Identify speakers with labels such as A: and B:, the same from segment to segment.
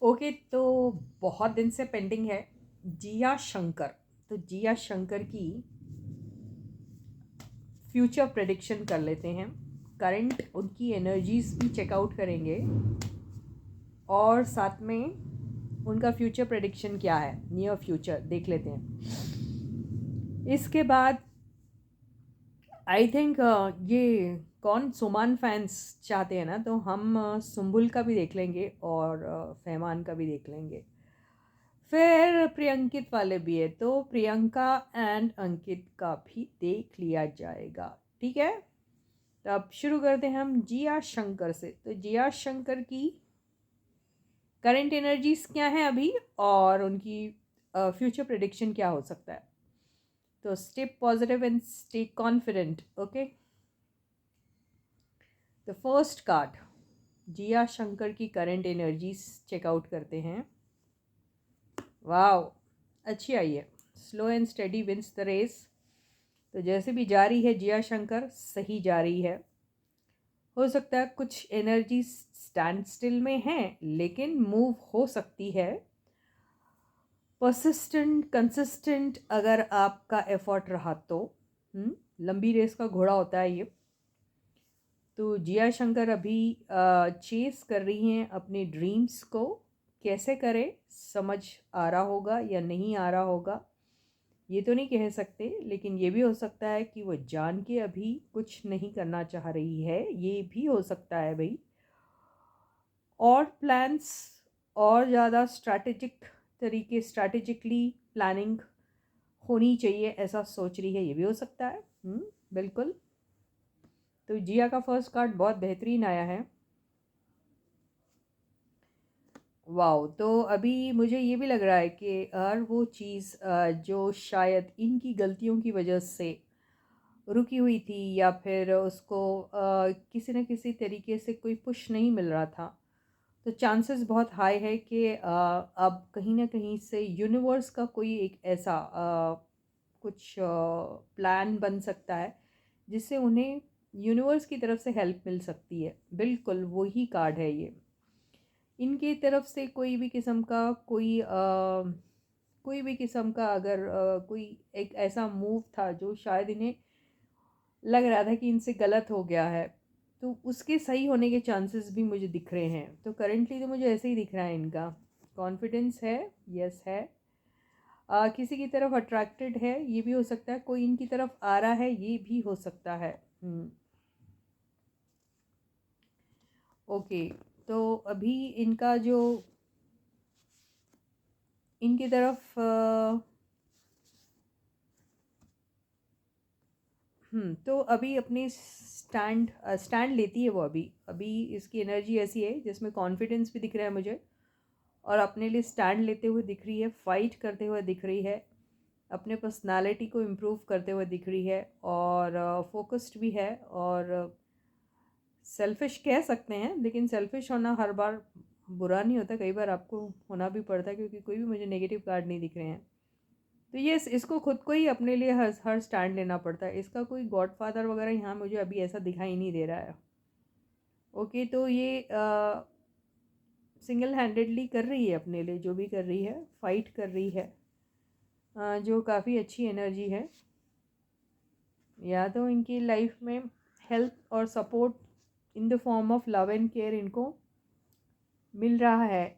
A: Okay, तो बहुत दिन से पेंडिंग है जिया शंकर। तो जिया शंकर की फ्यूचर प्रेडिक्शन कर लेते हैं। करंट उनकी एनर्जीज भी चेकआउट करेंगे और साथ में उनका फ्यूचर प्रेडिक्शन क्या है, नियर फ्यूचर देख लेते हैं। इसके बाद आई थिंक ये कौन सुमान फैंस चाहते हैं ना, तो हम सुम्बुल का भी देख लेंगे और फहमान का भी देख लेंगे। फिर प्रियंकित वाले भी है, तो प्रियंका एंड अंकित का भी देख लिया जाएगा। ठीक है, तो अब शुरू करते हैं हम जिया शंकर से। तो जिया शंकर की करंट एनर्जीज क्या हैं अभी और उनकी फ्यूचर प्रेडिक्शन क्या हो सकता है। तो stay positive and stay confident. Okay, the first card Jiya Shankar की करंट एनर्जीज चेकआउट करते हैं। वाओ, अच्छी आई है। Slow and steady wins the race. तो जैसे भी जा रही है जिया शंकर, सही जा रही है। हो सकता है कुछ एनर्जी स्टैंड स्टिल में है, लेकिन मूव हो सकती है। परसिस्टेंट कंसिस्टेंट अगर आपका एफर्ट रहा तो लंबी रेस का घोड़ा होता है ये। तो जिया शंकर अभी चेस कर रही हैं अपने ड्रीम्स को। कैसे करें, समझ आ रहा होगा या नहीं आ रहा होगा ये तो नहीं कह सकते, लेकिन ये भी हो सकता है कि वो जान के अभी कुछ नहीं करना चाह रही है, ये भी हो सकता है भाई। और प्लान्स और ज़्यादा स्ट्रैटेजिकली प्लानिंग होनी चाहिए, ऐसा सोच रही है, ये भी हो सकता है। बिल्कुल। तो जिया का फर्स्ट कार्ड बहुत बेहतरीन आया है। वाओ, तो अभी मुझे ये भी लग रहा है कि हर वो चीज़ जो शायद इनकी गलतियों की वजह से रुकी हुई थी या फिर उसको किसी न किसी तरीके से कोई पुश नहीं मिल रहा था, तो चांसेस बहुत हाई है कि अब कहीं ना कहीं से यूनिवर्स का कोई एक ऐसा कुछ प्लान बन सकता है जिससे उन्हें यूनिवर्स की तरफ से हेल्प मिल सकती है। बिल्कुल वही कार्ड है ये। इनकी तरफ से कोई भी किस्म का कोई भी किस्म का अगर कोई एक ऐसा मूव था जो शायद इन्हें लग रहा था कि इनसे गलत हो गया है, तो उसके सही होने के चांसेस भी मुझे दिख रहे हैं। तो करेंटली तो मुझे ऐसे ही दिख रहा है, इनका कॉन्फिडेंस है, यस है। किसी की तरफ अट्रैक्टेड है, ये भी हो सकता है। कोई इनकी तरफ आ रहा है, ये भी हो सकता है। ओके, तो अभी इनका जो इनकी तरफ तो अभी अपनी स्टैंड लेती है वो। अभी अभी इसकी एनर्जी ऐसी है जिसमें कॉन्फिडेंस भी दिख रहा है मुझे, और अपने लिए स्टैंड लेते हुए दिख रही है, फाइट करते हुए दिख रही है, अपने पर्सनालिटी को इम्प्रूव करते हुए दिख रही है, और फोकस्ड भी है। और सेल्फिश कह सकते हैं, लेकिन सेल्फिश होना हर बार बुरा नहीं होता, कई बार आपको होना भी पड़ता है, क्योंकि कोई भी मुझे नेगेटिव कार्ड नहीं दिख रहे हैं। तो ये इसको खुद को ही अपने लिए हर स्टैंड लेना पड़ता है। इसका कोई गॉड फादर वगैरह यहाँ मुझे अभी ऐसा दिखाई नहीं दे रहा है। ओके, तो ये सिंगल हैंडेडली कर रही है अपने लिए, जो भी कर रही है, फाइट कर रही है, जो काफ़ी अच्छी एनर्जी है। या तो इनकी लाइफ में हेल्प और support in the form of love and care इनको मिल रहा है,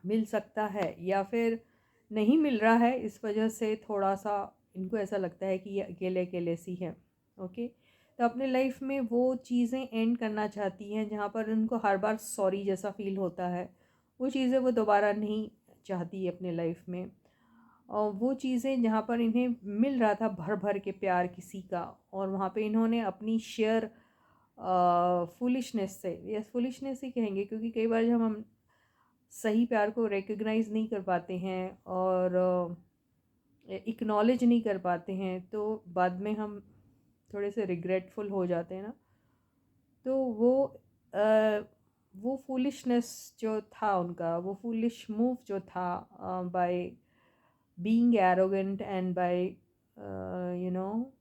A: मिल सकता है, या फिर नहीं मिल रहा है, इस वजह से थोड़ा सा इनको ऐसा लगता है कि ये अकेले अकेले सी है। ओके, तो अपने लाइफ में वो चीज़ें एंड करना चाहती हैं जहाँ पर उनको हर बार सॉरी जैसा फील होता है। वो चीज़ें वो दोबारा नहीं चाहती अपने लाइफ में। और वो चीज़ें जहाँ पर इन्हें मिल रहा था भर भर के प्यार किसी का, और वहाँ पे इन्होंने अपनी शेयर फुलिशनेस से, यस फुलिशनेस ही कहेंगे, क्योंकि कई बार जब हम सही प्यार को रिकग्नाइज़ नहीं कर पाते हैं और इक्नॉलेज नहीं कर पाते हैं, तो बाद में हम थोड़े से रिग्रेटफुल हो जाते हैं ना। तो वो फूलिशनेस जो था उनका, वो फूलिश मूव जो था, by being arrogant and by you know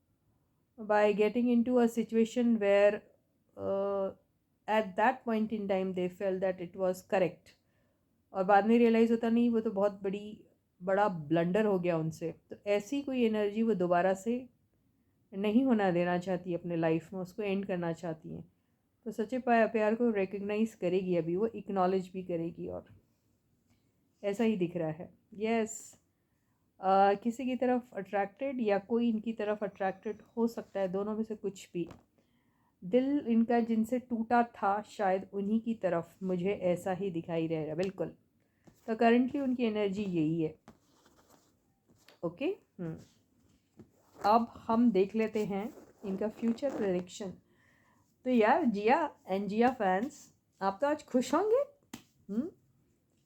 A: by getting into a situation where at that point in time they felt that it was correct, और बाद में रियलाइज़ होता नहीं वो तो बहुत बड़ा ब्लंडर हो गया उनसे। तो ऐसी कोई एनर्जी वो दोबारा से नहीं होना देना चाहती अपने लाइफ में, उसको एंड करना चाहती हैं। तो सच्चे प्यार को रिकग्नाइज करेगी, अभी वो इक्नॉलेज भी करेगी, और ऐसा ही दिख रहा है। यस, किसी की तरफ अट्रैक्टेड या कोई इनकी तरफ अट्रैक्टेड हो सकता है, दोनों में से कुछ भी। दिल इनका जिनसे टूटा था शायद उन्हीं की तरफ मुझे ऐसा ही दिखाई दे रहा है। बिल्कुल, तो करंटली उनकी एनर्जी यही है। ओके, अब हम देख लेते हैं इनका फ्यूचर प्रेडिक्शन। तो यार जिया एंड जिया फैंस, आप तो आज खुश होंगे।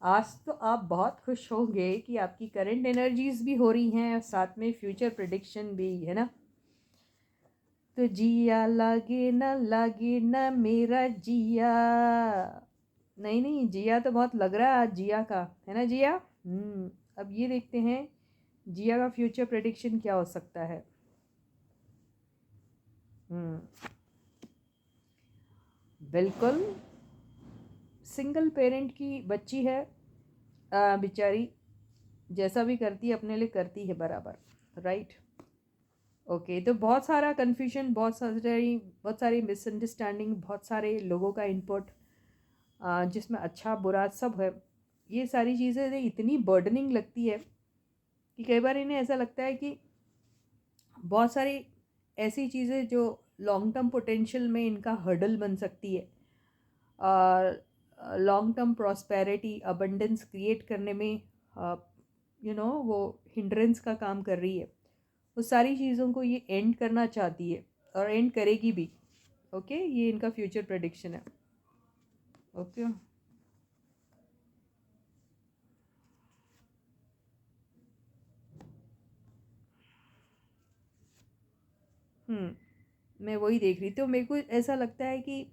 A: आज तो आप बहुत खुश होंगे कि आपकी करंट एनर्जीज भी हो रही हैं और साथ में फ्यूचर प्रेडिक्शन भी, है ना। तो जिया लागे ना मेरा जिया। नहीं नहीं, जिया तो बहुत लग रहा है आज जिया का, है ना जिया। अब ये देखते हैं जिया का फ्यूचर प्रेडिक्शन क्या हो सकता है। बिल्कुल, सिंगल पेरेंट की बच्ची है, बेचारी जैसा भी करती है अपने लिए करती है बराबर, राइट। ओके, तो बहुत सारा कन्फ्यूजन, बहुत सारी मिसअंडरस्टैंडिंग, बहुत सारे लोगों का इनपुट, जिसमें अच्छा बुरा सब है। ये सारी चीज़ें इतनी बर्डनिंग लगती है कि कई बार इन्हें ऐसा लगता है कि बहुत सारी ऐसी चीज़ें जो लॉन्ग टर्म पोटेंशियल में इनका हर्डल बन सकती है, long term prosperity abundance create करने में वो हिंड्रेंस का काम कर रही है। वो सारी चीज़ों को ये एंड करना चाहती है और एंड करेगी भी। ओके, ये इनका फ्यूचर प्रेडिक्शन है। ओके, मैं वही देख रही, तो मेरे को ऐसा लगता है कि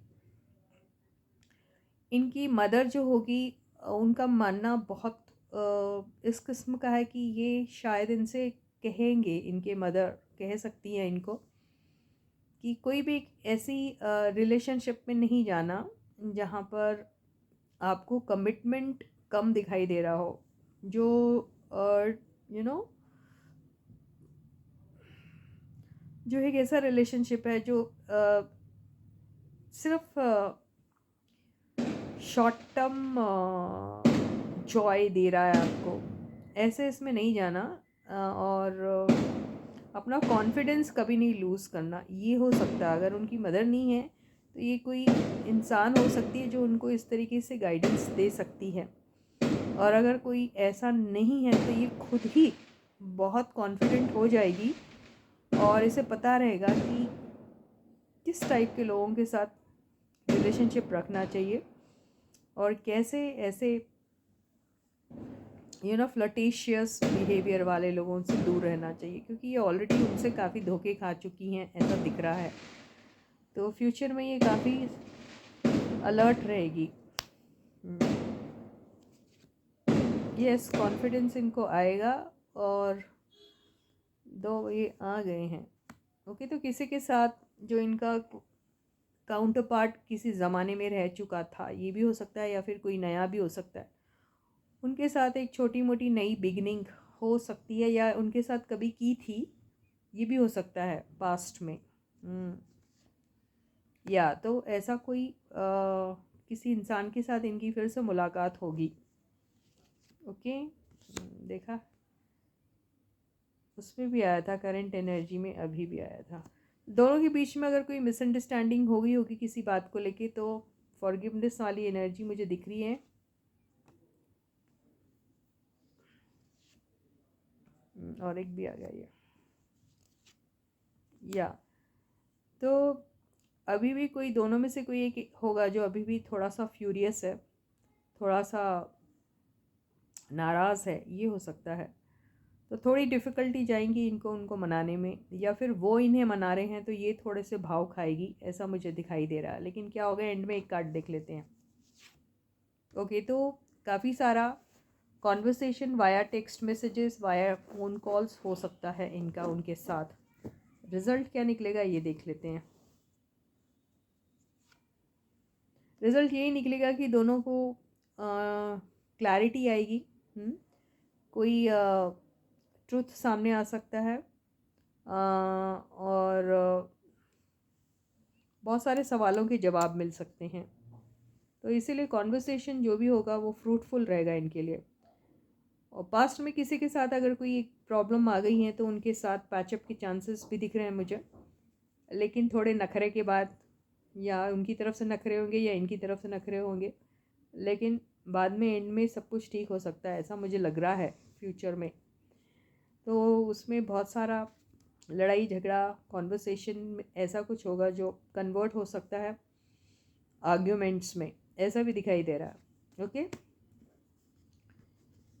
A: इनकी मदर जो होगी, उनका मानना बहुत इस किस्म का है कि ये शायद इनसे कहेंगे, इनके मदर कह सकती हैं इनको कि कोई भी एक ऐसी रिलेशनशिप में नहीं जाना जहाँ पर आपको कमिटमेंट कम दिखाई दे रहा हो, जो यू नो जो एक ऐसा रिलेशनशिप है जो सिर्फ शॉर्ट टर्म जॉय दे रहा है आपको, ऐसे इसमें नहीं जाना। और अपना कॉन्फिडेंस कभी नहीं लूज़ करना, ये हो सकता है। अगर उनकी मदर नहीं है तो ये कोई इंसान हो सकती है जो उनको इस तरीके से गाइडेंस दे सकती है। और अगर कोई ऐसा नहीं है तो ये खुद ही बहुत कॉन्फिडेंट हो जाएगी और इसे पता रहेगा कि किस टाइप के लोगों के साथ रिलेशनशिप रखना चाहिए और कैसे ऐसे फ्लर्टिशियस बिहेवियर वाले लोगों से दूर रहना चाहिए, क्योंकि ये ऑलरेडी उनसे काफ़ी धोखे खा चुकी हैं, ऐसा दिख रहा है। तो फ्यूचर में ये काफ़ी अलर्ट रहेगी। यस, कॉन्फिडेंस इनको आएगा और दो ये आ गए हैं। ओके, तो किसी के साथ जो इनका काउंटर पार्ट किसी ज़माने में रह चुका था, ये भी हो सकता है, या फिर कोई नया भी हो सकता है, उनके साथ एक छोटी मोटी नई बिगनिंग हो सकती है, या उनके साथ कभी की थी, ये भी हो सकता है पास्ट में। या तो ऐसा कोई किसी इंसान के साथ इनकी फिर से मुलाकात होगी। ओके, देखा, उसमें भी आया था, करंट एनर्जी में अभी भी आया था। दोनों के बीच में अगर कोई मिसअंडरस्टैंडिंग हो गई होगी किसी बात को लेके, तो फॉरगिवनेस वाली एनर्जी मुझे दिख रही है। और एक भी आ गया ये, या तो अभी भी कोई दोनों में से कोई एक होगा जो अभी भी थोड़ा सा फ्यूरियस है, थोड़ा सा नाराज़ है, ये हो सकता है। तो थोड़ी डिफ़िकल्टी जाएंगी इनको उनको मनाने में, या फिर वो इन्हें मना रहे हैं तो ये थोड़े से भाव खाएगी, ऐसा मुझे दिखाई दे रहा है। लेकिन क्या होगा एंड में, एक कार्ड देख लेते हैं। ओके, तो काफ़ी सारा conversation via text messages, via phone calls हो सकता है इनका उनके साथ। रिज़ल्ट क्या निकलेगा ये देख लेते हैं। रिज़ल्ट यही निकलेगा कि दोनों को क्लैरिटी आएगी, कोई ट्रुथ सामने आ सकता है, और बहुत सारे सवालों के जवाब मिल सकते हैं। तो इसीलिए कॉन्वर्सेशन जो भी होगा वो फ्रूटफुल रहेगा इनके लिए। और पास्ट में किसी के साथ अगर कोई एक प्रॉब्लम आ गई है तो उनके साथ पैचअप के चांसेस भी दिख रहे हैं मुझे, लेकिन थोड़े नखरे के बाद, या उनकी तरफ से नखरे होंगे या इनकी तरफ से नखरे होंगे, लेकिन बाद में एंड में सब कुछ ठीक हो सकता है, ऐसा मुझे लग रहा है फ्यूचर में। तो उसमें बहुत सारा लड़ाई झगड़ा कॉन्वर्सेशन में ऐसा कुछ होगा जो कन्वर्ट हो सकता है आर्ग्यूमेंट्स में, ऐसा भी दिखाई दे रहा है। ओके,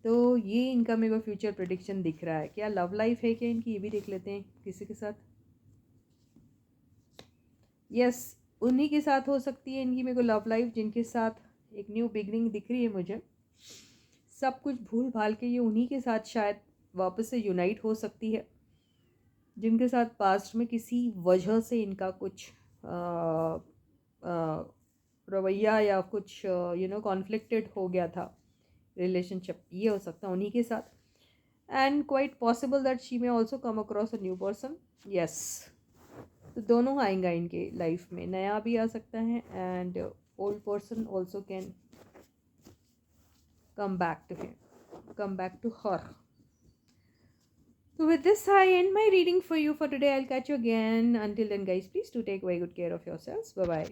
A: तो ये इनका मेरे को फ्यूचर प्रेडिक्शन दिख रहा है। क्या लव लाइफ है क्या इनकी, ये भी देख लेते हैं किसी के साथ। यस, उन्हीं के साथ हो सकती है इनकी मेरे को लव लाइफ, जिनके साथ एक न्यू बिगनिंग दिख रही है मुझे। सब कुछ भूल भाल के ये उन्हीं के साथ शायद वापस से यूनाइट हो सकती है, जिनके साथ पास्ट में किसी वजह से इनका कुछ रवैया या कुछ कॉन्फ्लिक्टेड हो गया था रिलेशनशिप, ये हो सकता है उन्हीं के साथ। And quite possible that she may also come across a new person. Yes, तो दोनों आएंगा इनके लाइफ में, नया भी आ सकता है and old person also can come back to him, come back to her. So with this, I end my reading for you for today. I'll catch you again. Until then, guys, please do take very good care of yourselves. Bye bye.